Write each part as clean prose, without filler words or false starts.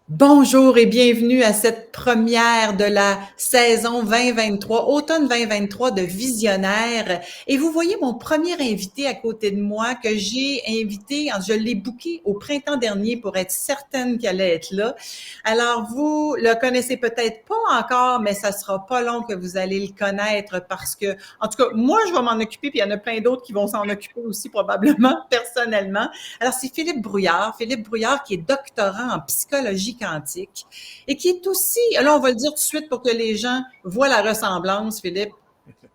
Bonjour et bienvenue à cette première de la saison 2023, automne 2023 de Visionnaire. Et vous voyez mon premier invité à côté de moi que j'ai invité, je l'ai booké au printemps dernier pour être certaine qu'elle allait être là. Alors vous le connaissez peut-être pas encore, mais ça sera pas long que vous allez le connaître parce que, en tout cas, moi je vais m'en occuper, puis il y en a plein d'autres qui vont s'en occuper aussi probablement personnellement. Alors, c'est Philippe Brouillard. Philippe Brouillard qui est doctorant en psychologie quantique et qui est aussi, là, on va le dire tout de suite pour que les gens voient la ressemblance, Philippe.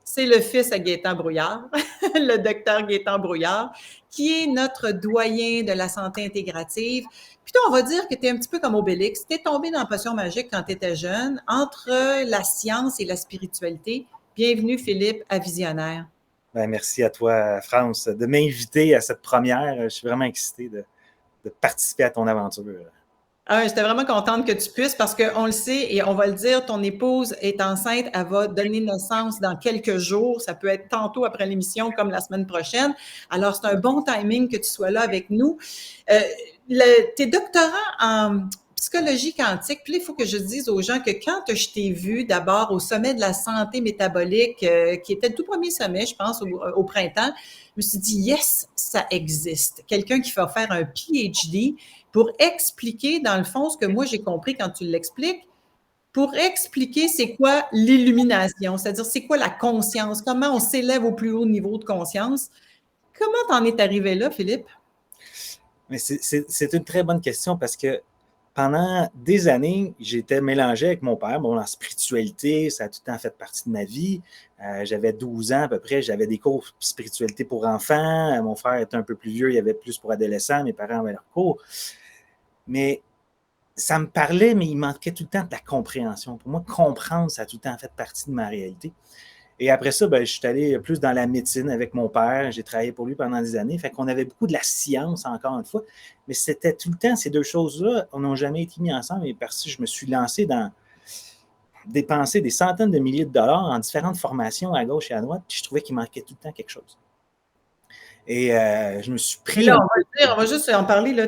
C'est le fils à Gaétan Brouillard, le docteur Gaétan Brouillard, qui est notre doyen de la santé intégrative. Puis toi, on va dire que tu es un petit peu comme Obélix. Tu es tombé dans la potion magique quand tu étais jeune, entre la science et la spiritualité. Bienvenue, Philippe, à Visionnaire. Ben, merci à toi, France, de m'inviter à cette première. Je suis vraiment excité de participer à ton aventure. Ah, j'étais vraiment contente que tu puisses parce qu'on le sait et on va le dire, ton épouse est enceinte, elle va donner naissance dans quelques jours. Ça peut être tantôt après l'émission comme la semaine prochaine. Alors, c'est un bon timing que tu sois là avec nous. Euh, T'es doctorant en psychologie quantique. Puis là, il faut que je dise aux gens que quand je t'ai vu d'abord au sommet de la santé métabolique, qui était le tout premier sommet, je pense, au printemps, je me suis dit, yes, ça existe. Quelqu'un qui va faire un PhD pour expliquer, dans le fond, ce que moi j'ai compris quand tu l'expliques, pour expliquer c'est quoi l'illumination, c'est-à-dire c'est quoi la conscience, comment on s'élève au plus haut niveau de conscience. Comment t'en es arrivé là, Philippe? Mais c'est une très bonne question parce que pendant des années, j'étais mélangé avec mon père. Bon, la spiritualité, ça a tout le temps fait partie de ma vie. J'avais 12 ans à peu près, j'avais des cours de spiritualité pour enfants. Mon frère était un peu plus vieux, il y avait plus pour adolescents. Mes parents avaient leurs cours. Mais ça me parlait, mais il manquait tout le temps de la compréhension. Pour moi, comprendre, ça a tout le temps fait partie de ma réalité. Et après ça, ben, je suis allé plus dans la médecine avec mon père. J'ai travaillé pour lui pendant des années. Fait qu'on avait beaucoup de la science, encore une fois. Mais c'était tout le temps, ces deux choses-là, on n'a jamais été mis ensemble. Et parce que je me suis lancé dans dépenser des centaines de milliers de dollars en différentes formations à gauche et à droite. Puis je trouvais qu'il manquait tout le temps quelque chose. Et je me suis Mais pris là, un on va peu. le dire, on va juste en parler. Là,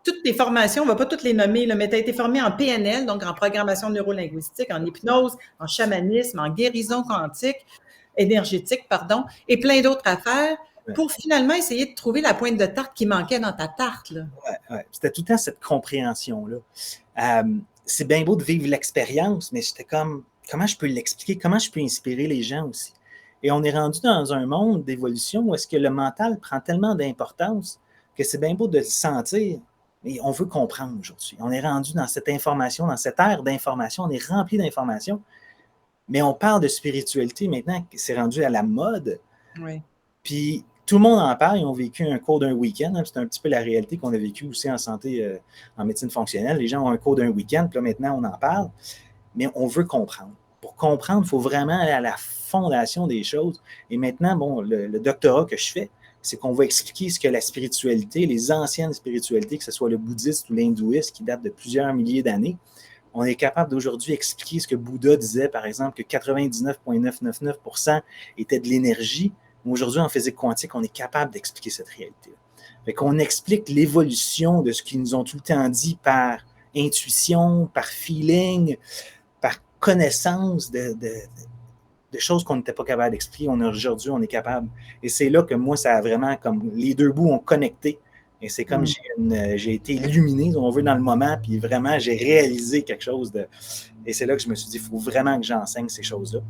toutes tes formations, on ne va pas toutes les nommer, là, mais tu as été formé en PNL, donc en programmation neurolinguistique, en hypnose, en chamanisme, en guérison quantique, énergétique, pardon, et plein d'autres affaires pour finalement essayer de trouver la pointe de tarte qui manquait dans ta tarte. Là. Ouais, ouais. C'était tout le temps cette compréhension-là. C'est bien beau de vivre l'expérience, mais j'étais comme, comment je peux l'expliquer? Comment je peux inspirer les gens aussi? Et on est rendu dans un monde d'évolution où est-ce que le mental prend tellement d'importance que c'est bien beau de le sentir, mais on veut comprendre aujourd'hui. On est rendu dans cette information, dans cette ère d'information, on est rempli d'informations, mais on parle de spiritualité maintenant, c'est rendu à la mode. Oui. Puis tout le monde en parle, ils ont vécu un cours d'un week-end. Hein, c'est un petit peu la réalité qu'on a vécue aussi en santé, en médecine fonctionnelle. Les gens ont un cours d'un week-end, puis là maintenant on en parle, mais on veut comprendre. Pour comprendre, il faut vraiment aller à la fondation des choses. Et maintenant, bon, le doctorat que je fais, c'est qu'on va expliquer ce que la spiritualité, les anciennes spiritualités, que ce soit le bouddhisme ou l'hindouisme, qui datent de plusieurs milliers d'années, on est capable d'aujourd'hui expliquer ce que Bouddha disait, par exemple, que 99,999% était de l'énergie. Aujourd'hui, en physique quantique, on est capable d'expliquer cette réalité. Fait qu'on explique l'évolution de ce qu'ils nous ont tout le temps dit par intuition, par feeling, par connaissance de choses qu'on n'était pas capable d'expliquer. Aujourd'hui, on est capable. Et c'est là que moi, ça a vraiment, comme les deux bouts ont connecté. Et c'est comme j'ai été illuminé, on veut, dans le moment, puis vraiment, j'ai réalisé quelque chose de. Et c'est là que je me suis dit, il faut vraiment que j'enseigne ces choses-là.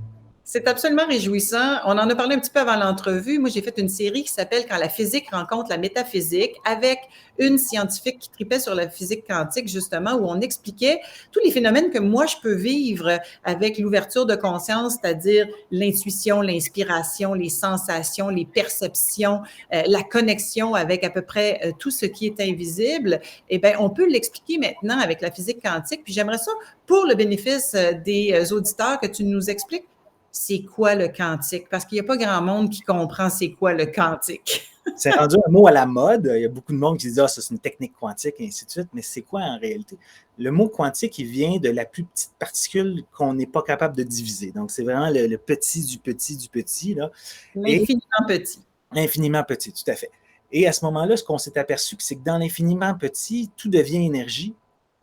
C'est absolument réjouissant. On en a parlé un petit peu avant l'entrevue. Moi, j'ai fait une série qui s'appelle Quand la physique rencontre la métaphysique avec une scientifique qui tripait sur la physique quantique, justement, où on expliquait tous les phénomènes que moi, je peux vivre avec l'ouverture de conscience, c'est-à-dire l'intuition, l'inspiration, les sensations, les perceptions, la connexion avec à peu près tout ce qui est invisible. Eh bien, on peut l'expliquer maintenant avec la physique quantique. Puis j'aimerais ça, pour le bénéfice des auditeurs, que tu nous expliques c'est quoi le quantique? Parce qu'il n'y a pas grand monde qui comprend c'est quoi le quantique. C'est rendu un mot à la mode. Il y a beaucoup de monde qui dit ah, ça c'est une technique quantique, et ainsi de suite. Mais c'est quoi en réalité? Le mot quantique, il vient de la plus petite particule qu'on n'est pas capable de diviser. Donc, c'est vraiment le petit du petit du petit. Là. Et L'infiniment petit. l'infiniment petit, tout à fait. Et à ce moment-là, ce qu'on s'est aperçu, c'est que dans l'infiniment petit, tout devient énergie.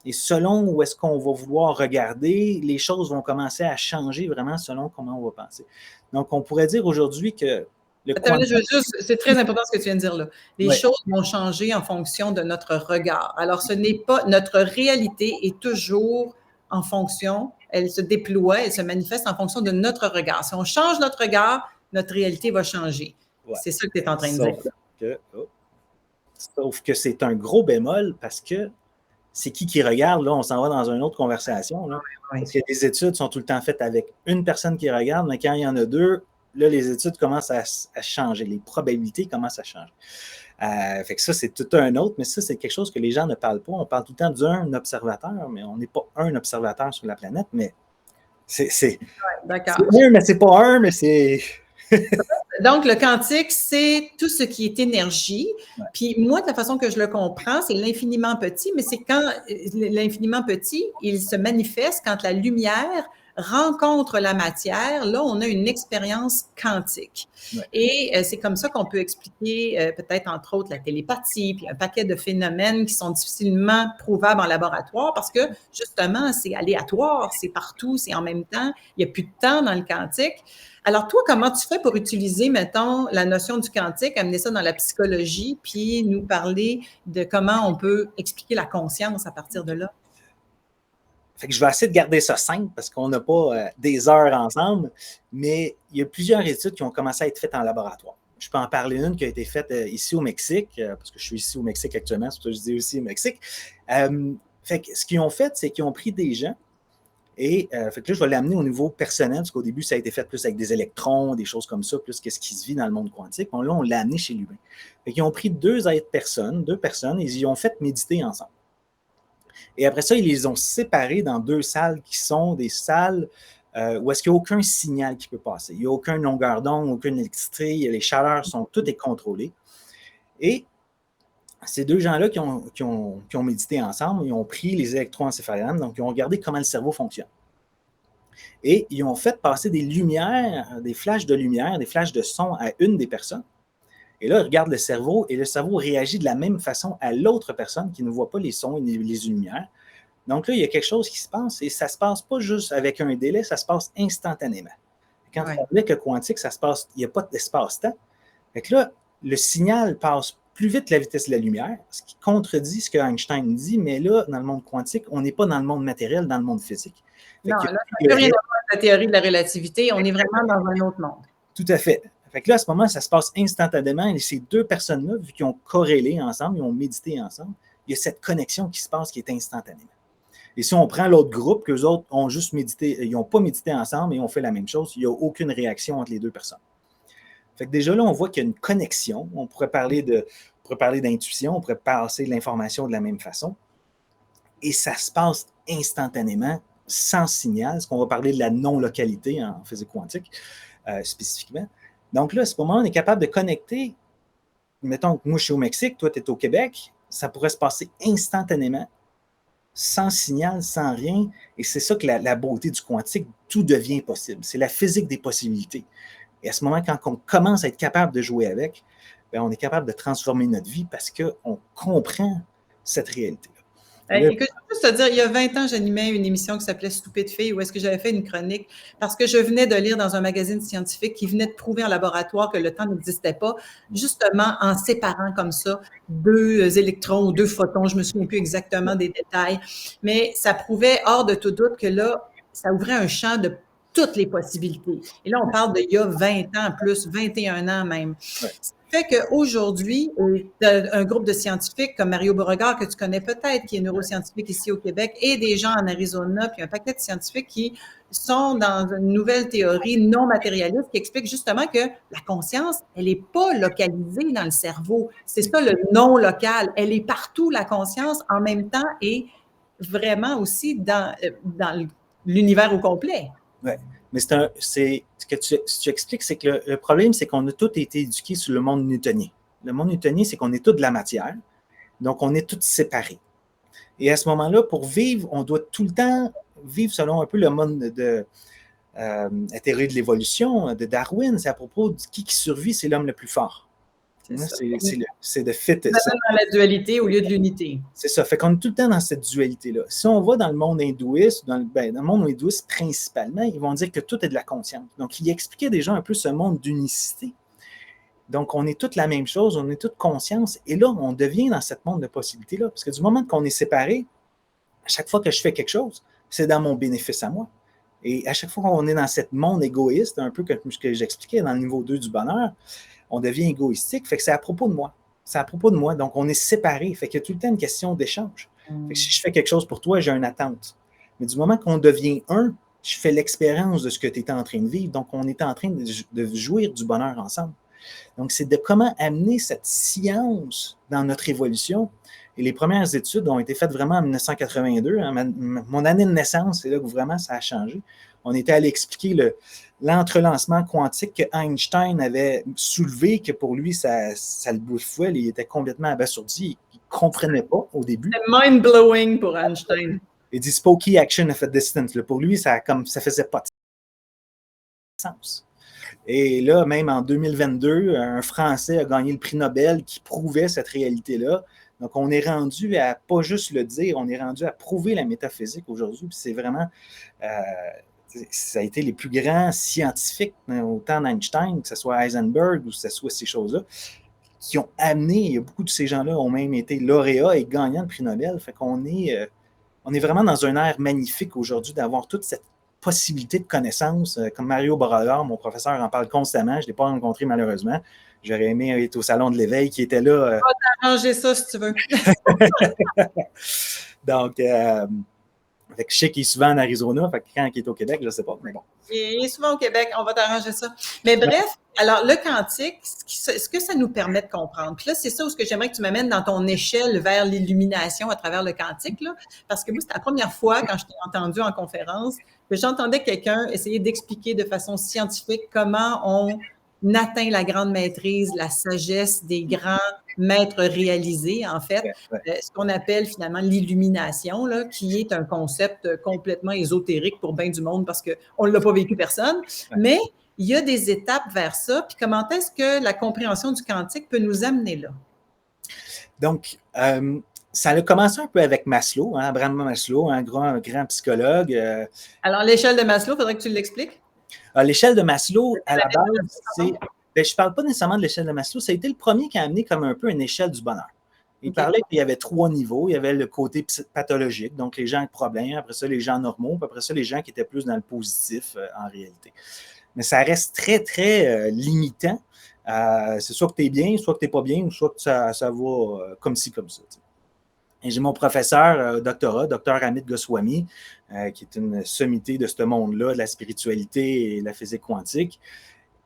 Et selon où est-ce qu'on va vouloir regarder, les choses vont commencer à changer vraiment selon comment on va penser. Donc, on pourrait dire aujourd'hui que le Attends, quantum... c'est très important ce que tu viens de dire là. Les Ouais, choses vont changer en fonction de notre regard. Alors, ce n'est pas notre réalité est toujours en fonction, elle se déploie, elle se manifeste en fonction de notre regard. Si on change notre regard, notre réalité va changer. ouais. C'est ça que tu es en train de dire. Sauf que c'est un gros bémol parce que c'est qui regarde, là, on s'en va dans une autre conversation, là, Oui. parce que les études sont tout le temps faites avec une personne qui regarde, mais quand il y en a deux, là, les études commencent à changer, les probabilités commencent à changer. Fait que ça, c'est tout un autre, mais ça, c'est quelque chose que les gens ne parlent pas. On parle tout le temps d'un observateur, mais on n'est pas un observateur sur la planète, mais c'est D'accord. un, mais c'est pas un, mais c'est... Donc, le quantique, c'est tout ce qui est énergie. Ouais. Puis moi, de la façon que je le comprends, c'est l'infiniment petit, mais c'est quand l'infiniment petit, il se manifeste quand la lumière rencontre la matière. Là, on a une expérience quantique. Ouais. Et c'est comme ça qu'on peut expliquer peut-être, entre autres, la télépathie, puis un paquet de phénomènes qui sont difficilement prouvables en laboratoire parce que, justement, c'est aléatoire, c'est partout, c'est en même temps. Il n'y a plus de temps dans le quantique. Alors, toi, comment tu fais pour utiliser, mettons, la notion du quantique, amener ça dans la psychologie, puis nous parler de comment on peut expliquer la conscience à partir de là? Fait que je vais essayer de garder ça simple parce qu'on n'a pas des heures ensemble, mais il y a plusieurs études qui ont commencé à être faites en laboratoire. Je peux en parler une qui a été faite ici au Mexique, parce que je suis ici au Mexique actuellement, c'est pour ça que je dis aussi au Mexique. Fait que ce qu'ils ont fait, c'est qu'ils ont pris des gens et fait que là, je vais l'amener au niveau personnel, parce qu'au début, ça a été fait plus avec des électrons, des choses comme ça, plus qu'est-ce qui se vit dans le monde quantique. Bon, là, on l'a amené chez l'humain. Fait qu'ils ont pris deux personnes, et ils y ont fait méditer ensemble. Et après ça, ils les ont séparés dans deux salles qui sont des salles où est-ce qu'il n'y a aucun signal qui peut passer. Il n'y a aucune longueur d'onde, aucune électricité, les chaleurs sont toutes contrôlées. Et ces deux gens-là qui ont médité ensemble, ils ont pris les électroencéphalogrammes, donc ils ont regardé comment le cerveau fonctionne. Et ils ont fait passer des lumières, des flashs de lumière, des flashs de son à une des personnes. Et là, ils regardent le cerveau et le cerveau réagit de la même façon à l'autre personne qui ne voit pas les sons et les lumières. Donc là, il y a quelque chose qui se passe et ça ne se passe pas juste avec un délai, ça se passe instantanément. Quand on dit que quantique, ça se passe, il n'y a pas d'espace-temps. Fait que là, le signal passe plus vite que la vitesse de la lumière, ce qui contredit ce que Einstein dit, mais là, dans le monde quantique, on n'est pas dans le monde matériel, dans le monde physique. Non, là, ça n'a plus rien à voir avec la théorie de la relativité, on est vraiment dans un autre monde. Tout à fait. Fait que là, à ce moment, ça se passe instantanément et ces deux personnes-là, vu qu'ils ont corrélé ensemble, ils ont médité ensemble, il y a cette connexion qui se passe qui est instantanément. Et si on prend l'autre groupe, qu'eux autres ont juste médité, ils n'ont pas médité ensemble et ont fait la même chose, il n'y a aucune réaction entre les deux personnes. Fait que déjà là, on voit qu'il y a une connexion. On pourrait parler d'intuition, on pourrait passer de l'information de la même façon. Et ça se passe instantanément, sans signal, ce qu'on va parler de la non-localité en physique quantique, spécifiquement. Donc là, à ce moment, on est capable de connecter. Mettons que moi, je suis au Mexique, toi, tu es au Québec. Ça pourrait se passer instantanément, sans signal, sans rien. Et c'est ça que la beauté du quantique, tout devient possible. C'est la physique des possibilités. Et à ce moment, quand on commence à être capable de jouer avec, bien, on est capable de transformer notre vie parce qu'on comprend cette réalité-là. Écoute, je veux juste te dire, il y a 20 ans, j'animais une émission qui s'appelait Stupide Fille, où est-ce que j'avais fait une chronique parce que je venais de lire dans un magazine scientifique qui venait de prouver en laboratoire que le temps n'existait pas, justement en séparant comme ça deux électrons ou deux photons, je me souviens plus exactement des détails, mais ça prouvait hors de tout doute que là, ça ouvrait un champ de toutes les possibilités. Et là, on parle d'il y a 20 ans plus, 21 ans même. Ouais. Fait qu'aujourd'hui, un groupe de scientifiques comme Mario Beauregard, que tu connais peut-être, qui est neuroscientifique ici au Québec, et des gens en Arizona, puis un paquet de scientifiques qui sont dans une nouvelle théorie non matérialiste qui explique justement que la conscience, elle n'est pas localisée dans le cerveau. C'est ça le non local. Elle est partout, la conscience, en même temps, et vraiment aussi dans l'univers au complet. Oui, mais ce que tu expliques, c'est que le problème, c'est qu'on a tous été éduqués sur le monde newtonien. Le monde newtonien, c'est qu'on est tous de la matière, donc on est tous séparés. Et à ce moment-là, pour vivre, on doit tout le temps vivre selon un peu le mode la théorie de l'évolution de Darwin. C'est à propos de qui survit, c'est l'homme le plus fort. C'est ça. C'est de fit. Ça donne dans la dualité au lieu de l'unité. C'est ça. Fait qu'on est tout le temps dans cette dualité-là. Si on va dans le monde hindouiste, dans le monde hindouiste principalement, ils vont dire que tout est de la conscience. Donc, il expliquait déjà un peu ce monde d'unicité. Donc, on est toutes la même chose, on est toutes conscience. Et là, on devient dans ce monde de possibilités-là. Parce que du moment qu'on est séparés, à chaque fois que je fais quelque chose, c'est dans mon bénéfice à moi. Et à chaque fois qu'on est dans ce monde égoïste, un peu comme ce que j'expliquais dans le niveau 2 du bonheur, on devient égoïstique. Fait que c'est à propos de moi. C'est à propos de moi. Donc, on est séparés. Fait qu'il y a tout le temps une question d'échange. Fait que si je fais quelque chose pour toi, j'ai une attente. Mais du moment qu'on devient un, je fais l'expérience de ce que tu es en train de vivre. Donc, on est en train de jouir du bonheur ensemble. Donc, c'est de comment amener cette science dans notre évolution. Et les premières études ont été faites vraiment en 1982. Hein, mon année de naissance, c'est là que vraiment ça a changé. On était allé expliquer l'entrelancement quantique que Einstein avait soulevé, que pour lui, ça le bouffait. Il était complètement abasourdi. Il ne comprenait pas au début. C'est mind-blowing pour Einstein. Il dit « Spooky action of a distance ». Pour lui, ça faisait pas de sens. Et là, même en 2022, un Français a gagné le prix Nobel qui prouvait cette réalité-là. Donc, on est rendu à pas juste le dire, on est rendu à prouver la métaphysique aujourd'hui. Puis c'est vraiment, ça a été les plus grands scientifiques, autant d'Einstein, que ce soit Heisenberg ou que ce soit ces choses-là, qui ont amené, beaucoup de ces gens-là ont même été lauréats et gagnants de prix Nobel. Fait qu'on est, on est vraiment dans un air magnifique aujourd'hui d'avoir toute cette possibilité de connaissance. Comme Mario Brodeur, mon professeur, en parle constamment. Je ne l'ai pas rencontré malheureusement. J'aurais aimé être au Salon de l'éveil qui était là. On va t'arranger ça si tu veux. Donc, je sais qu'il est souvent en Arizona. Fait que quand il est au Québec, je ne sais pas. Mais bon. Il est souvent au Québec, on va t'arranger ça. Mais bref, alors le quantique, ce que ça nous permet de comprendre. Puis là, c'est ça où j'aimerais que tu m'amènes dans ton échelle vers l'illumination à travers le quantique, là, parce que moi, c'était la première fois quand je t'ai entendu en conférence que j'entendais quelqu'un essayer d'expliquer de façon scientifique comment on atteint la grande maîtrise, la sagesse des grands maîtres réalisés, en fait, ce qu'on appelle finalement l'illumination, là, qui est un concept complètement ésotérique pour bien du monde parce qu'on ne l'a pas vécu personne, mais il y a des étapes vers ça. Puis comment est-ce que la compréhension du quantique peut nous amener là? Donc, ça a commencé un peu avec Maslow, hein, Abraham Maslow, un grand psychologue. Alors, l'échelle de Maslow, il faudrait que tu l'expliques. L'échelle de Maslow, à la base, c'est... Ben, je ne parle pas nécessairement de l'échelle de Maslow, ça a été le premier qui a amené comme un peu une échelle du bonheur. Il parlait qu'il y avait 3 niveaux. Il y avait le côté pathologique, donc les gens avec problèmes, après ça, les gens normaux, puis après ça, les gens qui étaient plus dans le positif en réalité. Mais ça reste très, très limitant. C'est soit que tu es bien, soit que tu n'es pas bien, ou soit que ça va comme ci, comme ça. T'sais. Et j'ai mon professeur doctorat, Dr Amit Goswami, qui est une sommité de ce monde-là, de la spiritualité et de la physique quantique.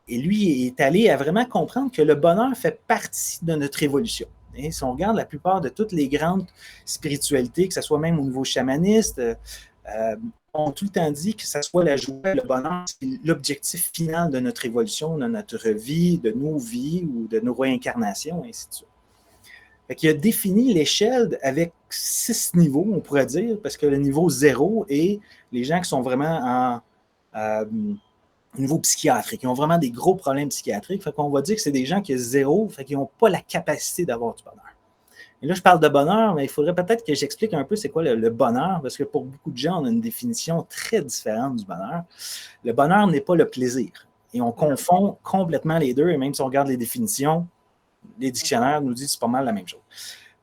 Et lui est allé à vraiment comprendre que le bonheur fait partie de notre évolution. Et si on regarde la plupart de toutes les grandes spiritualités, que ce soit même au niveau chamaniste, ont tout le temps dit que ce soit la joie, le bonheur, c'est l'objectif final de notre évolution, de notre vie, de nos vies ou de nos réincarnations, et ainsi de suite. Fait qu'il a défini l'échelle avec 6 niveaux, on pourrait dire, parce que le niveau 0 est les gens qui sont vraiment au niveau psychiatrique. Ils ont vraiment des gros problèmes psychiatriques. Fait qu'on va dire que c'est des gens qui ont 0, fait qu'ils n'ont pas la capacité d'avoir du bonheur. Et là, je parle de bonheur, mais il faudrait peut-être que j'explique un peu c'est quoi le bonheur, parce que pour beaucoup de gens, on a une définition très différente du bonheur. Le bonheur n'est pas le plaisir. Et on confond complètement les deux, et même si on regarde les définitions, les dictionnaires nous disent que c'est pas mal la même chose.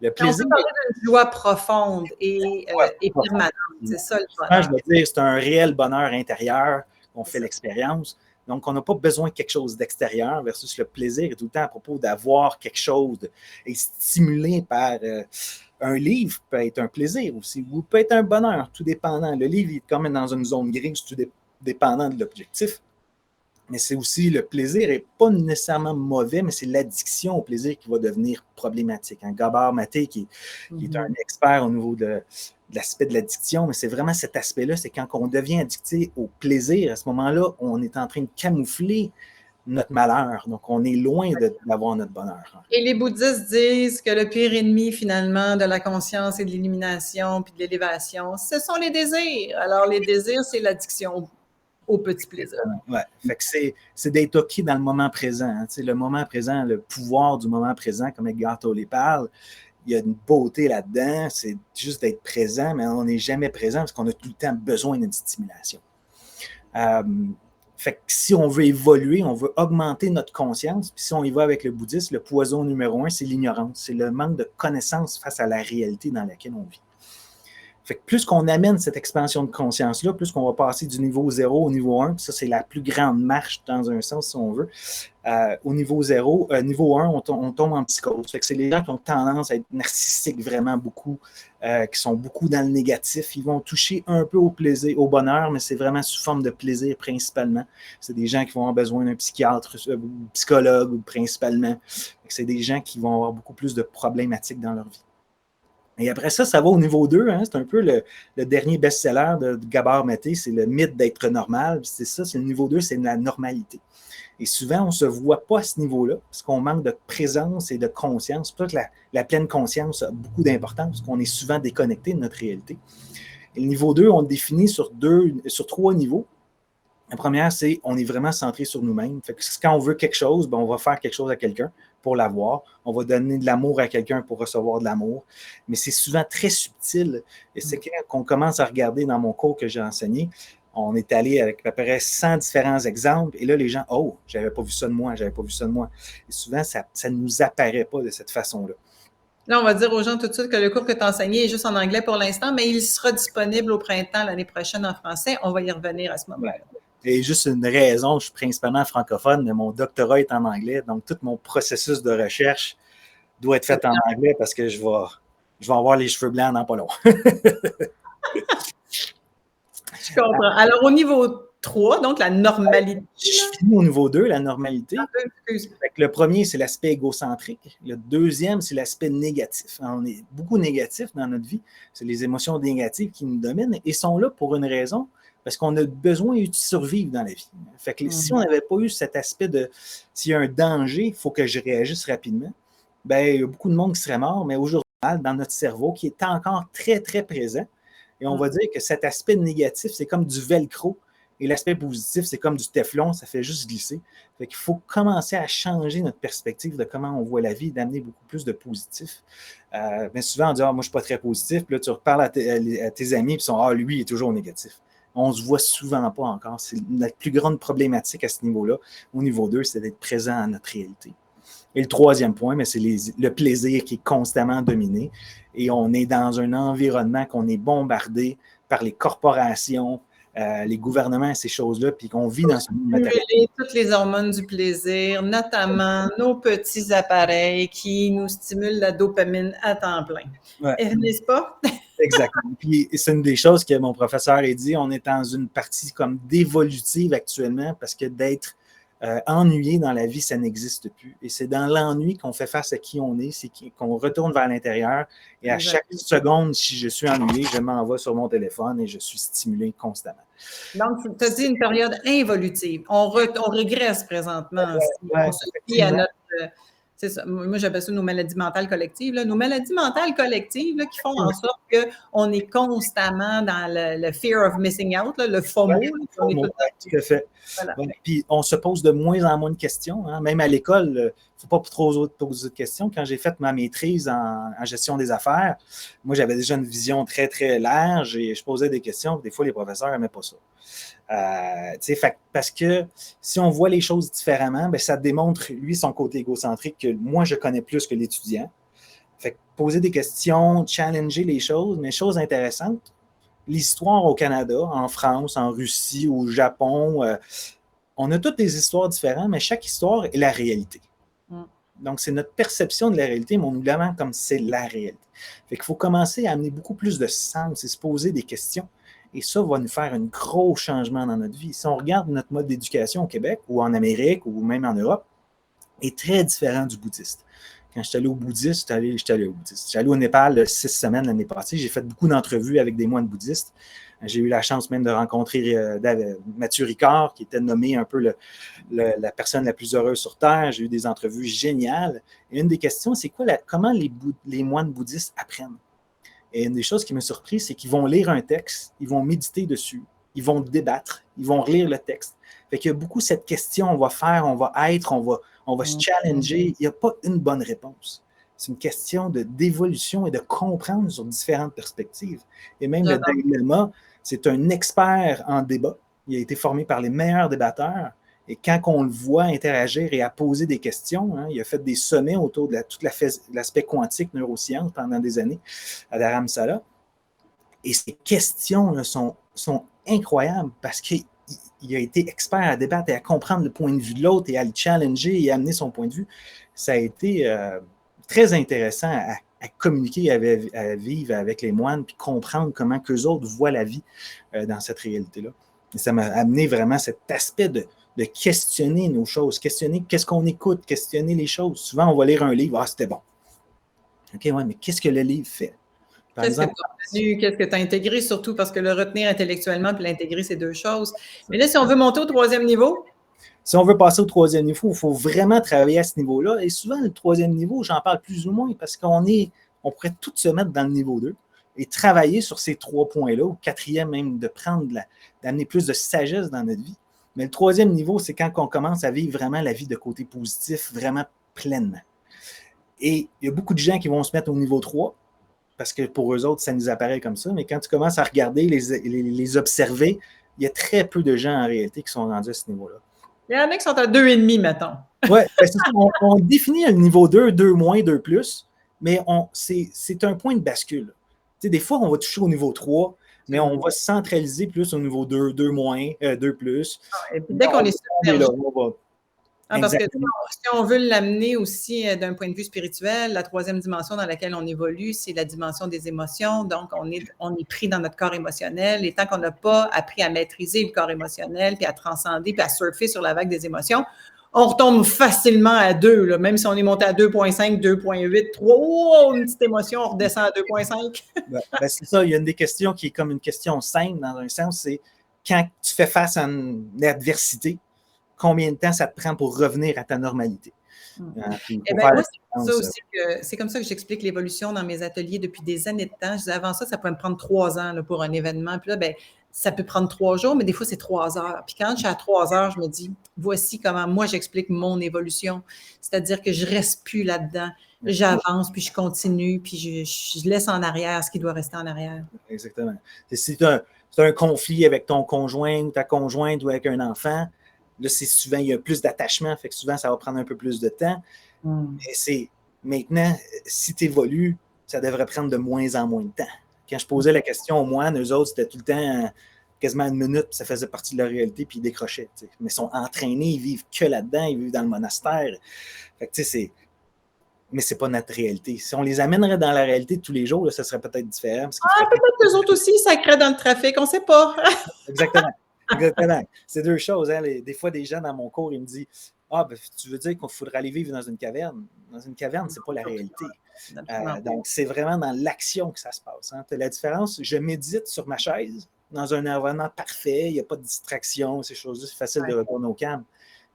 Le plaisir, on peut parler d'une joie profonde et permanente. C'est ça le bonheur. Je veux dire, c'est un réel bonheur intérieur qu'on fait l'expérience. Donc, on n'a pas besoin de quelque chose d'extérieur versus le plaisir est tout le temps à propos d'avoir quelque chose et stimulé par un livre peut être un plaisir aussi ou peut être un bonheur, tout dépendant. Le livre est quand même dans une zone grise, tout dépendant de l'objectif. Mais c'est aussi le plaisir n'est pas nécessairement mauvais, mais c'est l'addiction au plaisir qui va devenir problématique. Gabor Maté, qui est un expert au niveau de l'aspect de l'addiction, mais c'est vraiment cet aspect-là, c'est quand on devient addicté au plaisir, à ce moment-là, on est en train de camoufler notre malheur. Donc, on est loin d'avoir notre bonheur. Et les bouddhistes disent que le pire ennemi, finalement, de la conscience et de l'illumination puis de l'élévation, ce sont les désirs. Alors, les désirs, c'est l'addiction au petit plaisir. Ouais. Fait que c'est d'être OK dans le moment présent. Hein. Le moment présent, le pouvoir du moment présent, comme Eckhart Tolle parle, il y a une beauté là-dedans. C'est juste d'être présent, mais on n'est jamais présent parce qu'on a tout le temps besoin d'une stimulation. Fait que si on veut évoluer, on veut augmenter notre conscience, puis si on y va avec le bouddhisme, le poison numéro 1, c'est l'ignorance. C'est le manque de connaissance face à la réalité dans laquelle on vit. Fait que plus qu'on amène cette expansion de conscience-là, plus qu'on va passer du niveau 0 au niveau 1, puis ça, c'est la plus grande marche dans un sens, si on veut. Au niveau 0, niveau 1, on tombe en psychose. Fait que c'est les gens qui ont tendance à être narcissiques vraiment beaucoup, qui sont beaucoup dans le négatif. Ils vont toucher un peu au plaisir, au bonheur, mais c'est vraiment sous forme de plaisir principalement. C'est des gens qui vont avoir besoin d'un psychiatre, psychologue principalement. C'est des gens qui vont avoir beaucoup plus de problématiques dans leur vie. Et après ça, ça va au niveau 2. Hein, c'est un peu le dernier best-seller de Gabor Maté, c'est le mythe d'être normal. C'est ça, c'est le niveau 2, c'est la normalité. Et souvent, on ne se voit pas à ce niveau-là, parce qu'on manque de présence et de conscience. Peut-être que la pleine conscience a beaucoup d'importance, parce qu'on est souvent déconnecté de notre réalité. Et le niveau 2, on le définit sur 3 niveaux. La première, c'est on est vraiment centré sur nous-mêmes. Fait que quand on veut quelque chose, on va faire quelque chose à quelqu'un pour l'avoir. On va donner de l'amour à quelqu'un pour recevoir de l'amour. Mais c'est souvent très subtil. Et c'est quand on commence à regarder dans mon cours que j'ai enseigné, on est allé avec à peu près 100 différents exemples. Et là, les gens, oh, j'avais pas vu ça de moi, j'avais pas vu ça de moi. Et souvent, ça ne nous apparaît pas de cette façon-là. Là, on va dire aux gens tout de suite que le cours que tu as enseigné est juste en anglais pour l'instant, mais il sera disponible au printemps l'année prochaine en français. On va y revenir à ce moment-là. Ouais. Et juste une raison, je suis principalement francophone, mais mon doctorat est en anglais, donc tout mon processus de recherche doit être fait en anglais parce que je vais avoir les cheveux blancs dans pas long. Je comprends. Alors, au niveau 3, donc la normalité. Je finis au niveau 2, la normalité. Le premier, c'est l'aspect égocentrique. Le deuxième, c'est l'aspect négatif. On est beaucoup négatif dans notre vie. C'est les émotions négatives qui nous dominent et sont là pour une raison. Parce qu'on a besoin de survivre dans la vie. Fait que si on n'avait pas eu cet aspect de s'il y a un danger, il faut que je réagisse rapidement, il y a beaucoup de monde qui serait mort, mais aujourd'hui, dans notre cerveau, qui est encore très, très présent, et on va dire que cet aspect négatif, c'est comme du velcro, et l'aspect positif, c'est comme du téflon, ça fait juste glisser. Fait qu'il faut commencer à changer notre perspective de comment on voit la vie, d'amener beaucoup plus de positif. Mais souvent, on dit « moi, je ne suis pas très positif », puis là, tu reparles à tes amis, puis ils sont « lui, il est toujours négatif ». On ne se voit souvent pas encore. C'est la plus grande problématique à ce niveau-là. Au niveau 2, c'est d'être présent à notre réalité. Et le troisième point, c'est le plaisir qui est constamment dominé. Et on est dans un environnement qu'on est bombardé par les corporations, les gouvernements, ces choses-là, puis qu'on vit dans ce monde matériel. Toutes les hormones du plaisir, notamment nos petits appareils qui nous stimulent la dopamine à temps plein. Ouais. N'est-ce pas? Exactement. Puis c'est une des choses que mon professeur a dit, on est dans une partie comme d'évolutive actuellement parce que d'être ennuyé dans la vie, ça n'existe plus. Et c'est dans l'ennui qu'on fait face à qui on est, c'est qu'on retourne vers l'intérieur et à chaque seconde, si je suis ennuyé, je m'en vais sur mon téléphone et je suis stimulé constamment. Donc, tu as dit une période involutive. On régresse présentement. On se fie à notre... c'est ça. Moi, j'appelle ça nos maladies mentales collectives. Là. Nos maladies mentales collectives là, qui font en sorte qu'on est constamment dans le fear of missing out, là, le FOMO. Tout à fait. Voilà. Puis on se pose de moins en moins de questions. Hein. Même à l'école, il ne faut pas trop poser de questions. Quand j'ai fait ma maîtrise en gestion des affaires, moi, j'avais déjà une vision très, très large et je posais des questions. Des fois, les professeurs n'aimaient pas ça. Parce que si on voit les choses différemment, ça démontre, lui, son côté égocentrique, que moi, je connais plus que l'étudiant. Fait que poser des questions, challenger les choses, mais choses intéressantes. L'histoire au Canada, en France, en Russie, au Japon, on a toutes des histoires différentes, mais chaque histoire est la réalité. Donc, c'est notre perception de la réalité, mais on nous l'amène comme c'est la réalité. Fait qu'il faut commencer à amener beaucoup plus de sens et se poser des questions. Et ça va nous faire un gros changement dans notre vie. Si on regarde notre mode d'éducation au Québec ou en Amérique ou même en Europe, est très différent du bouddhiste. Quand je suis allé au bouddhiste, je suis allé au Népal 6 semaines l'année passée. J'ai fait beaucoup d'entrevues avec des moines bouddhistes. J'ai eu la chance même de rencontrer Mathieu Ricard, qui était nommé un peu la personne la plus heureuse sur Terre. J'ai eu des entrevues géniales. Et une des questions, c'est comment les moines bouddhistes apprennent? Et une des choses qui m'a surpris, c'est qu'ils vont lire un texte, ils vont méditer dessus, ils vont débattre, ils vont relire le texte. Fait qu'il y a beaucoup cette question, on va faire, on va être, on va se challenger. Il n'y a pas une bonne réponse. C'est une question d'évolution et de comprendre sur différentes perspectives. Et même le Dalai Lama, c'est un expert en débat. Il a été formé par les meilleurs débatteurs. Et quand on le voit interagir et à poser des questions, hein, il a fait des sommets autour de tout l'aspect quantique neurosciences pendant des années à Dharamsala. Et ces questions là, sont incroyables parce qu'il a été expert à débattre et à comprendre le point de vue de l'autre et à le challenger et à amener son point de vue. Ça a été très intéressant à communiquer, à vivre avec les moines puis comprendre comment qu'eux autres voient la vie dans cette réalité-là. Et ça m'a amené vraiment cet aspect de questionner nos choses, questionner qu'est-ce qu'on écoute, questionner les choses. Souvent, on va lire un livre, ah, c'était bon. OK, ouais, mais qu'est-ce que le livre fait? Par exemple, qu'est-ce que tu as intégré, surtout parce que le retenir intellectuellement et l'intégrer, c'est deux choses. Mais là, si on veut monter au 3e niveau? Si on veut passer au 3e niveau, il faut vraiment travailler à ce niveau-là. Et souvent, le 3e niveau, j'en parle plus ou moins parce on pourrait tout se mettre dans le niveau 2 et travailler sur ces 3 points-là, au 4e même, d'amener plus de sagesse dans notre vie. Mais le 3e niveau, c'est quand on commence à vivre vraiment la vie de côté positif, vraiment pleinement. Et il y a beaucoup de gens qui vont se mettre au niveau 3, parce que pour eux autres, ça nous apparaît comme ça, mais quand tu commences à regarder, les observer, il y a très peu de gens en réalité qui sont rendus à ce niveau-là. Il y en a qui sont à 2,5 mettons. Oui, c'est ça. On définit un niveau 2, 2 moins, 2 plus, mais c'est un point de bascule. Tu sais, des fois, on va toucher au niveau 3, mais on va se centraliser plus au niveau 2, 2 moins, 2 plus. Et puis dès qu'on est submergé. Parce que si on veut l'amener aussi d'un point de vue spirituel, la 3e dimension dans laquelle on évolue, c'est la dimension des émotions. Donc, on est pris dans notre corps émotionnel. Et tant qu'on n'a pas appris à maîtriser le corps émotionnel, puis à transcender, puis à surfer sur la vague des émotions, on retombe facilement à 2. Là. Même si on est monté à 2,5, 2,8, 3, oh, une petite émotion, on redescend à 2,5. C'est ça, il y a une des questions qui est comme une question simple dans un sens, c'est quand tu fais face à une adversité, combien de temps ça te prend pour revenir à ta normalité? C'est comme ça que j'explique l'évolution dans mes ateliers depuis des années de temps. Je disais, avant ça pourrait me prendre 3 ans là, pour un événement. Puis là, ça peut prendre 3 jours, mais des fois, c'est 3 heures. Puis quand je suis à 3 heures, je me dis, voici comment moi, j'explique mon évolution. C'est-à-dire que je ne reste plus là-dedans. J'avance, puis je continue, puis je laisse en arrière ce qui doit rester en arrière. Exactement. C'est un conflit avec ton conjoint ou ta conjointe ou avec un enfant. Là, c'est souvent, il y a plus d'attachement, fait que souvent, ça va prendre un peu plus de temps. Mais c'est maintenant, si tu évolues, ça devrait prendre de moins en moins de temps. Quand je posais la question aux moines, eux autres, c'était tout le temps quasiment une minute, puis ça faisait partie de leur réalité, puis ils décrochaient. T'sais. Mais ils sont entraînés, ils vivent que là-dedans, ils vivent dans le monastère. Fait que, mais c'est pas notre réalité. Si on les amènerait dans la réalité de tous les jours, là, ça serait peut-être différent. Peut-être qu'eux autres aussi, ça crée dans le trafic, on ne sait pas. Exactement. Exactement. C'est deux choses. Hein. Des fois, des gens dans mon cours, ils me disent tu veux dire qu'il faudrait aller vivre dans une caverne? Dans une caverne, c'est pas la réalité. Donc, c'est vraiment dans l'action que ça se passe. Hein. Tu as la différence. Je médite sur ma chaise, dans un environnement parfait, il n'y a pas de distraction, ces choses-là, c'est facile de retourner au calme.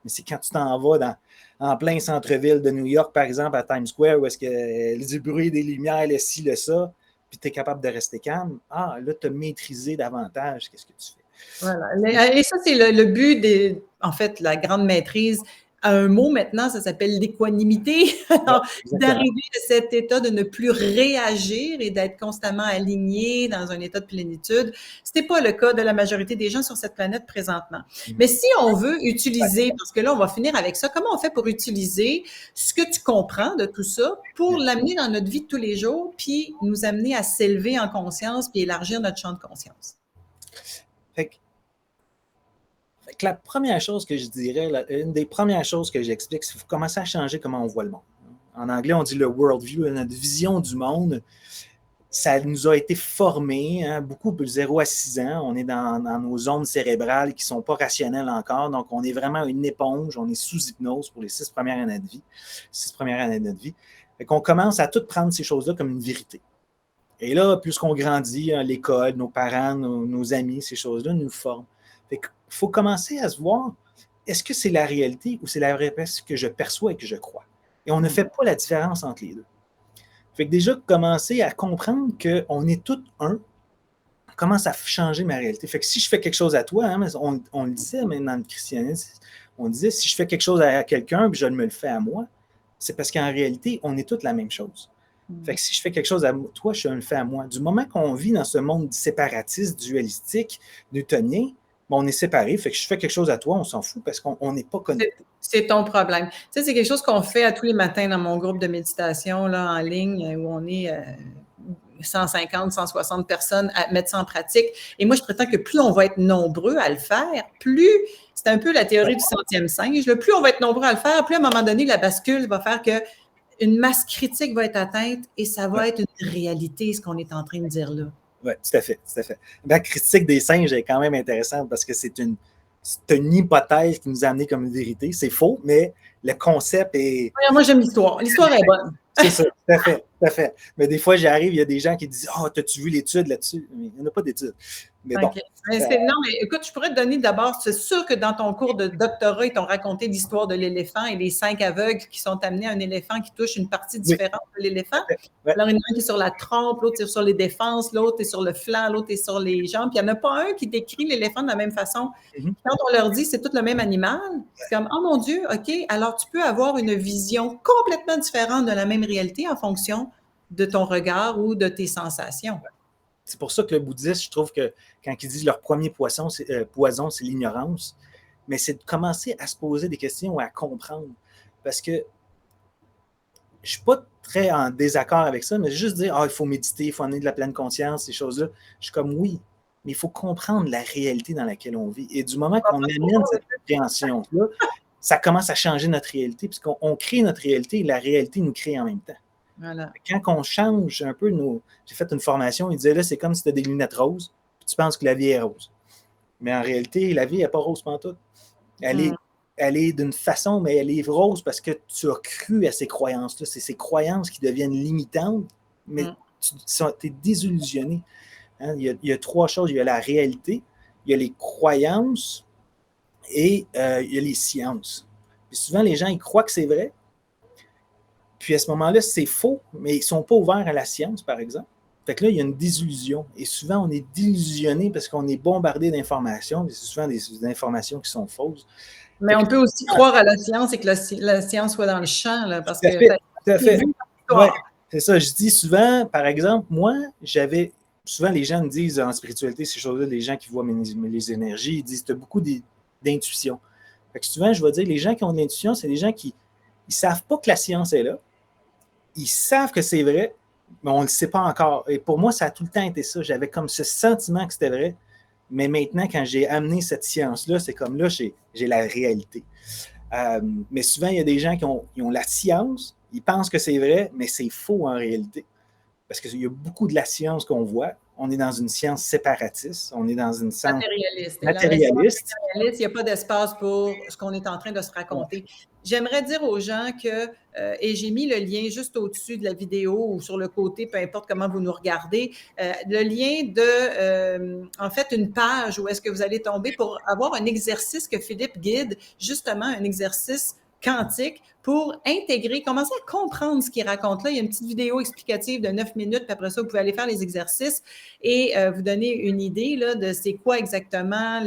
Mais c'est quand tu t'en vas en plein centre-ville de New York, par exemple, à Times Square, où est-ce que du bruit, des lumières, le ci, le ça, puis tu es capable de rester calme. Là, tu as maîtrisé davantage qu'est-ce que tu fais. Voilà. Et ça, c'est le but en fait, la grande maîtrise. Un mot maintenant, ça s'appelle l'équanimité. D'arriver à cet état de ne plus réagir et d'être constamment aligné dans un état de plénitude. Ce n'est pas le cas de la majorité des gens sur cette planète présentement. Mais si on veut utiliser, parce que là, on va finir avec ça, comment on fait pour utiliser ce que tu comprends de tout ça pour l'amener dans notre vie de tous les jours, puis nous amener à s'élever en conscience, puis élargir notre champ de conscience? Fait que la première chose que je dirais, une des premières choses que j'explique, c'est qu'il faut commencer à changer comment on voit le monde. En anglais, on dit le worldview, notre vision du monde. Ça nous a été formé, hein, beaucoup de 0 à 6 ans. On est dans nos zones cérébrales qui ne sont pas rationnelles encore. Donc, on est vraiment une éponge. On est sous hypnose pour les 6 premières années de vie. Fait qu'on commence à tout prendre ces choses-là comme une vérité. Et là, plus qu'on grandit, hein, l'école, nos parents, nos amis, ces choses-là nous forment. Fait qu'il faut commencer à se voir, est-ce que c'est la réalité ou c'est la réalité que je perçois et que je crois? Et on ne fait pas la différence entre les deux. Fait que déjà, commencer à comprendre qu'on est tous un, commence à changer ma réalité. Fait que si je fais quelque chose à toi, hein, on le disait même dans le christianisme, on disait si je fais quelque chose à quelqu'un puis je me le fais à moi, c'est parce qu'en réalité, on est toutes la même chose. Fait que si je fais quelque chose à toi, je me le fais à moi. Du moment qu'on vit dans ce monde séparatiste, dualistique, newtonien, on est séparés. Fait que je fais quelque chose à toi, on s'en fout parce qu'on n'est pas connectés. C'est ton problème. Tu sais, c'est quelque chose qu'on fait à tous les matins dans mon groupe de méditation là, en ligne où on est 150, 160 personnes à mettre ça en pratique. Et moi, je prétends que plus on va être nombreux à le faire, plus, c'est un peu la théorie du centième singe, plus on va être nombreux à le faire, plus à un moment donné, la bascule va faire que une masse critique va être atteinte et ça va être une réalité, ce qu'on est en train de dire là. Oui, tout à fait, tout à fait. La critique des singes est quand même intéressante parce que c'est une hypothèse qui nous a amené comme une vérité. C'est faux, mais le concept est... Moi, j'aime l'histoire. L'histoire est bonne. C'est ça, tout à fait, tout à fait. Mais des fois, j'arrive, il y a des gens qui disent « Ah, t'as-tu vu l'étude là-dessus? » Il n'y en a pas d'étude. Mais bon. Okay. Non, mais écoute, je pourrais te donner d'abord, c'est sûr que dans ton cours de doctorat, ils t'ont raconté l'histoire de l'éléphant et les 5 aveugles qui sont amenés à un éléphant qui touche une partie différente de l'éléphant. Ouais. Alors, il y en a un qui est sur la trompe, l'autre est sur les défenses, l'autre est sur le flanc, l'autre est sur les jambes. Puis il n'y en a pas un qui décrit l'éléphant de la même façon. Quand on leur dit c'est tout le même animal, c'est comme, oh mon Dieu, OK, alors tu peux avoir une vision complètement différente de la même réalité en fonction de ton regard ou de tes sensations. C'est pour ça que le bouddhiste, je trouve que quand ils disent leur premier poison, c'est l'ignorance, mais c'est de commencer à se poser des questions et à comprendre. Parce que je ne suis pas très en désaccord avec ça, mais juste dire, il faut méditer, il faut amener de la pleine conscience, ces choses-là. Je suis comme, oui, mais il faut comprendre la réalité dans laquelle on vit. Et du moment qu'on amène cette compréhension-là, ça commence à changer notre réalité, puisqu'on crée notre réalité et la réalité nous crée en même temps. Voilà. Quand on change un peu J'ai fait une formation, il disait là, c'est comme si tu as des lunettes roses, puis tu penses que la vie est rose. Mais en réalité, la vie n'est pas rose pantoute. Elle est d'une façon, mais elle est rose parce que tu as cru à ces croyances-là. C'est ces croyances qui deviennent limitantes, mais tu es désillusionné. Hein? Il y a 3 choses. Il y a la réalité, il y a les croyances et il y a les sciences. Puis souvent, les gens, ils croient que c'est vrai. Puis à ce moment-là, c'est faux, mais ils ne sont pas ouverts à la science, par exemple. Fait que là, il y a une désillusion. Et souvent, on est désillusionné parce qu'on est bombardé d'informations. C'est souvent des informations qui sont fausses. Mais on peut aussi croire à la science et que la science soit dans le champ, là, parce que tout à fait. Ouais, c'est ça. Je dis souvent, par exemple, moi, souvent les gens me disent en spiritualité, ces choses-là, les gens qui voient les énergies, ils disent, tu as beaucoup d'intuition. Fait que souvent, je vais dire, les gens qui ont de l'intuition, c'est les gens qui ne savent pas que la science est là. Ils savent que c'est vrai, mais on ne le sait pas encore. Et pour moi, ça a tout le temps été ça. J'avais comme ce sentiment que c'était vrai. Mais maintenant, quand j'ai amené cette science-là, c'est comme là, j'ai la réalité. Mais souvent, il y a des gens qui ont la science, ils pensent que c'est vrai, mais c'est faux en réalité. Parce qu'il y a beaucoup de la science qu'on voit. On est dans une science séparatiste. On est dans une science matérialiste. Il n'y a pas d'espace pour ce qu'on est en train de se raconter. Ouais. J'aimerais dire aux gens que, et j'ai mis le lien juste au-dessus de la vidéo ou sur le côté, peu importe comment vous nous regardez, le lien de, en fait, une page où est-ce que vous allez tomber pour avoir un exercice que Philippe guide, justement un exercice quantique pour intégrer, commencer à comprendre ce qu'il raconte là. Il y a une petite vidéo explicative de 9 minutes, puis après ça, vous pouvez aller faire les exercices et vous donner une idée là, de c'est quoi exactement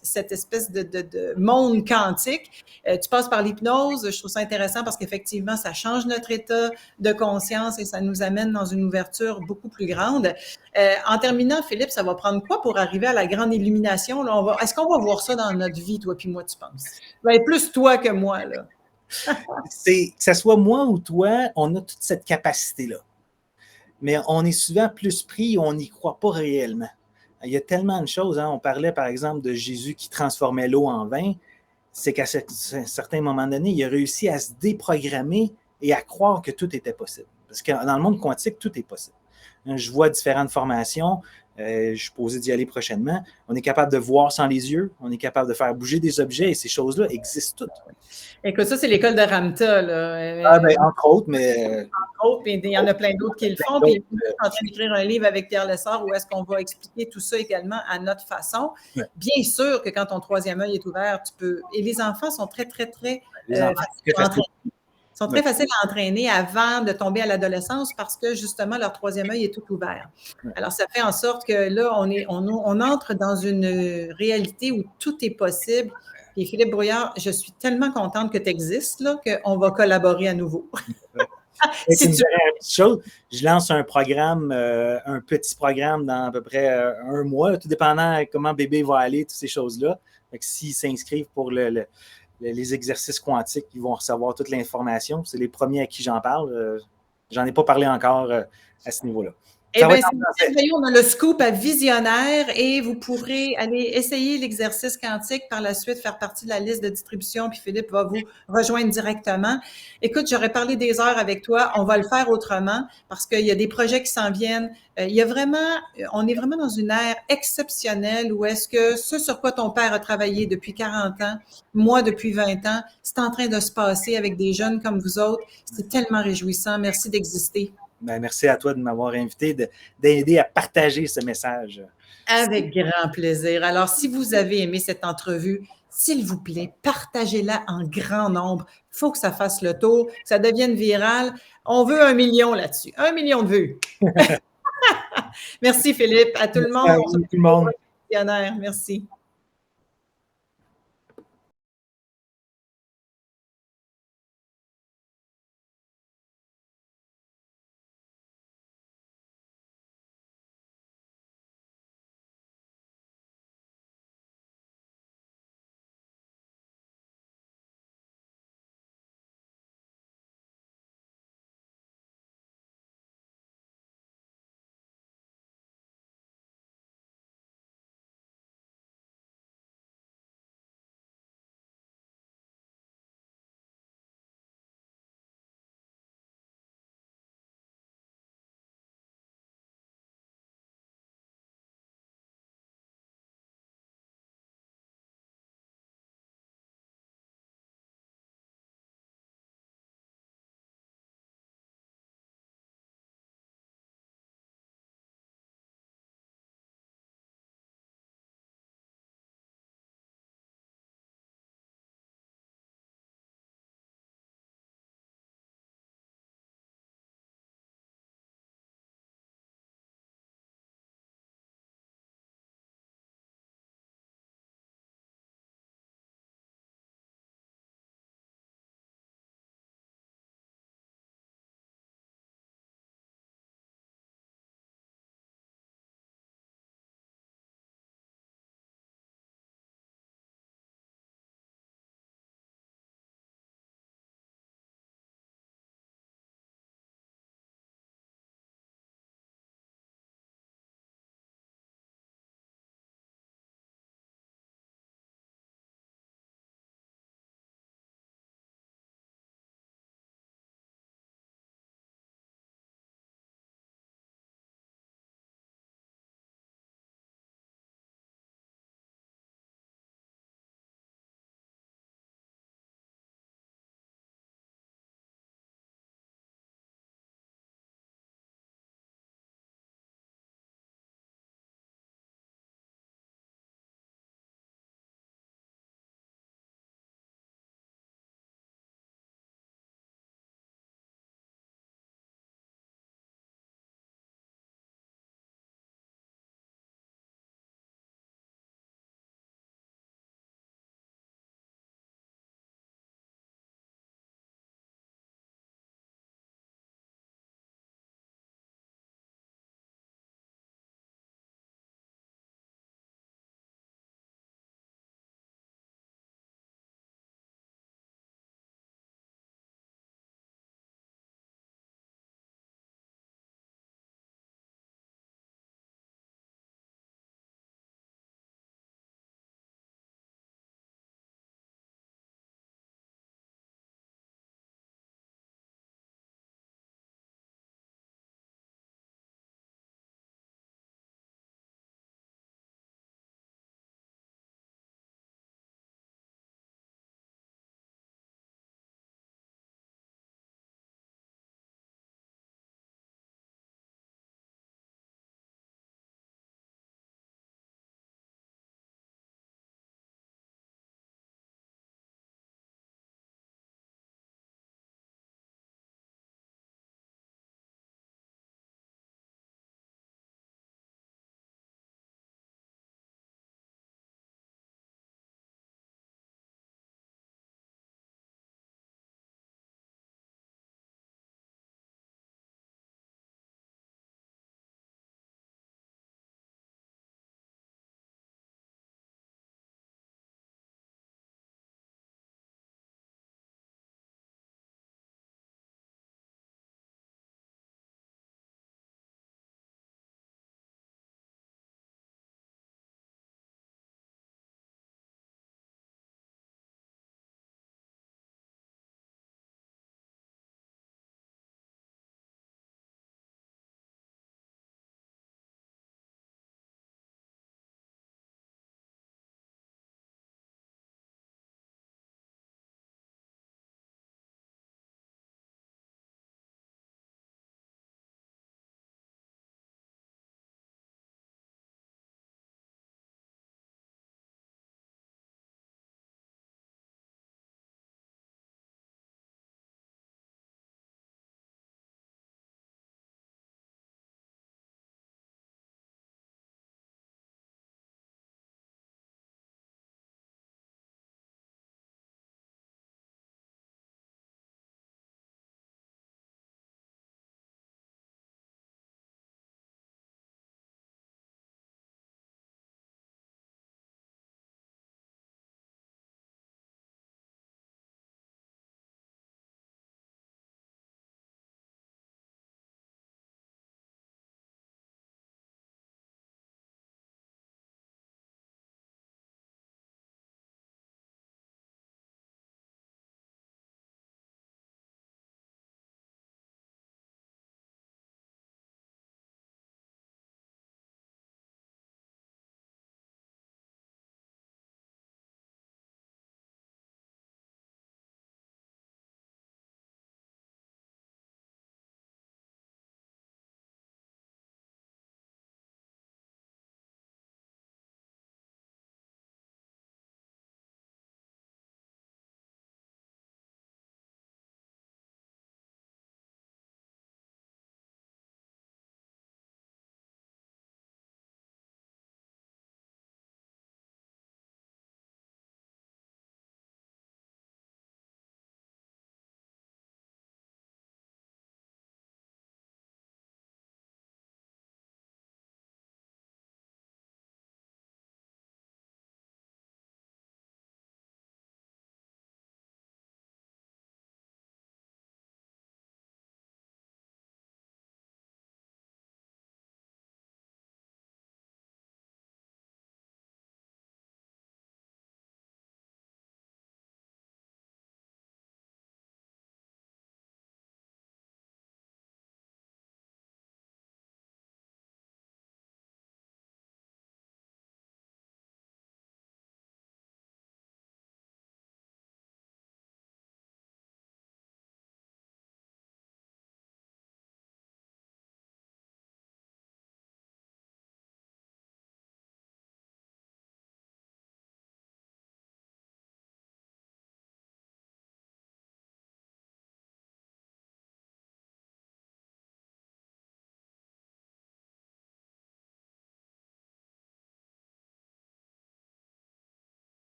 cette espèce de monde quantique. Tu passes par l'hypnose, je trouve ça intéressant parce qu'effectivement, ça change notre état de conscience et ça nous amène dans une ouverture beaucoup plus grande. En terminant, Philippe, ça va prendre quoi pour arriver à la grande illumination? Là, est-ce qu'on va voir ça dans notre vie, toi puis moi, tu penses? Ben, plus toi que moi, là. Que ce soit moi ou toi, on a toute cette capacité-là. Mais on est souvent plus pris, on n'y croit pas réellement. Il y a tellement de choses. Hein. On parlait, par exemple, de Jésus qui transformait l'eau en vin. C'est qu'à un certain moment donné, il a réussi à se déprogrammer et à croire que tout était possible. Parce que dans le monde quantique, tout est possible. Je vois différentes formations. Je suis posé d'y aller prochainement. On est capable de voir sans les yeux. On est capable de faire bouger des objets et ces choses-là existent toutes. Écoute, ça, c'est l'école de Ramtha. Là. Entre autres, mais... Entre autres, puis il y en a plein d'autres qui le font. Puis je suis en train d'écrire un livre avec Pierre Lessard où est-ce qu'on va expliquer tout ça également à notre façon. Ouais. Bien sûr que quand ton troisième œil est ouvert, tu peux... Et les enfants sont très, très, très... Ils sont très faciles à entraîner avant de tomber à l'adolescence parce que justement, leur troisième œil est tout ouvert. Alors, ça fait en sorte que là, on entre dans une réalité où tout est possible. Et Philippe Brouillard, je suis tellement contente que tu existes, là, qu'on va collaborer à nouveau. Si tu... chose, je lance un programme, un petit programme dans à peu près un mois, tout dépendant de comment bébé va aller, toutes ces choses-là. S'ils s'inscrivent pour les exercices quantiques, ils vont recevoir toute l'information. C'est les premiers à qui j'en parle. J'en ai pas parlé encore à ce niveau-là. Eh bien, c'est merveilleux. On a le scoop à Visionnaire et vous pourrez aller essayer l'exercice quantique par la suite, faire partie de la liste de distribution, puis Philippe va vous rejoindre directement. Écoute, j'aurais parlé des heures avec toi. On va le faire autrement parce qu'il y a des projets qui s'en viennent. On est vraiment dans une ère exceptionnelle où est-ce que ce sur quoi ton père a travaillé depuis 40 ans, moi depuis 20 ans, c'est en train de se passer avec des jeunes comme vous autres. C'est tellement réjouissant. Merci d'exister. Ben, merci à toi de m'avoir invité, d'aider à partager ce message. Avec grand plaisir. Alors, si vous avez aimé cette entrevue, s'il vous plaît, partagez-la en grand nombre. Il faut que ça fasse le tour, que ça devienne viral. On veut 1 million là-dessus. 1 million de vues. Merci, Philippe. À tout le monde. Tout le monde. Merci.